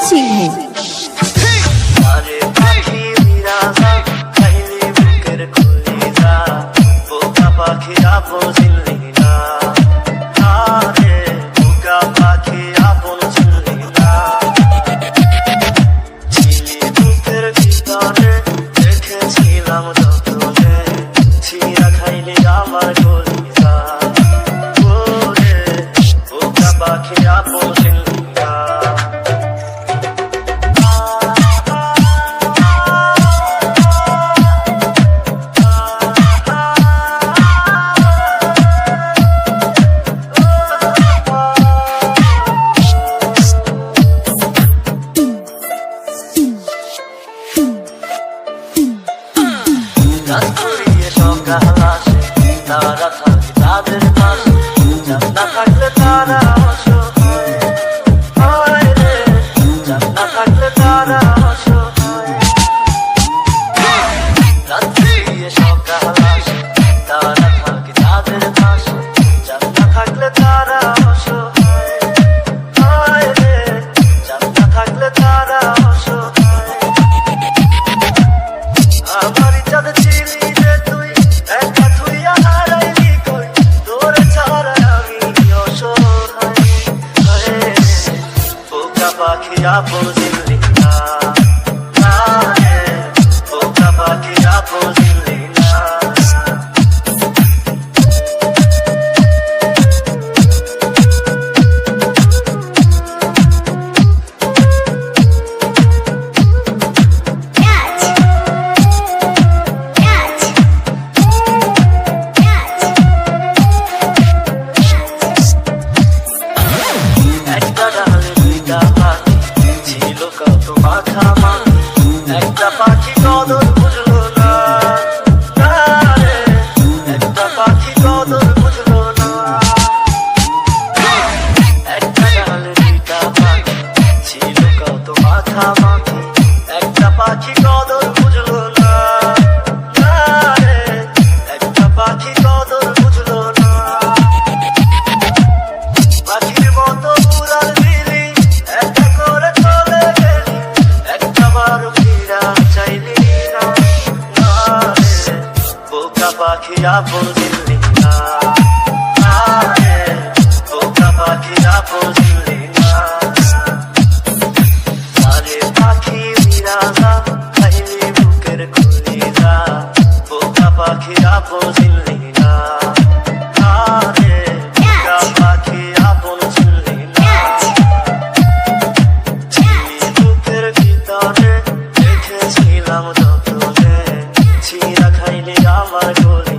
সিংহ। তারা থাকে তাদের পাশে, জান্নাত থাকলে তারা অসহায়, হায় রে জান্নাত থাকলে তারা অসহায়। রাত্রি দিয়ে সকাল আসে, তারা থাকে তাদের পাশে, জান্নাত থাকলে তারা অসহায়, হায় রে জান্নাত থাকলে তারা অসহায়। আমার চাঁদ ছিলি রে তুই, একা তুই হারাইলি কই, তোর ছাড়া আমি অসহায়, হায় রে বোকা পাখি আপন চিনলি না, হায় রে বোকা পাখি আপন চিনলি না। একটা ডালে দুইটা পাখি ছিল কত মাখামাখি, একটা পাখি কদর বুঝলো না, রে একটা পাখি কদর বুঝলো না। একটা ডালে দুইটা পাখি ছিল কত মাখামাখি, একটা পাখি কদর বুঝলো না, রে একটা পাখি কদর বুঝলো না। পাখির মতো উড়াল দিলি, একা করে চলে গেলি, একটা বারো ফিরা চাইলি না, রে বোকা পাখি আপন চিনলি না, রে বোকা পাখি আপন চিনলি না। আরে পাখি বিরাজা খাইলি বুকের কলিজা, বোকা পাখি আপন চিনলি না, রে বোকা পাখি আপন চিনলি না। বুকের ভিতরে রেখেছিলাম যতনে, ছিঁড়া খাইলি আমার গলি।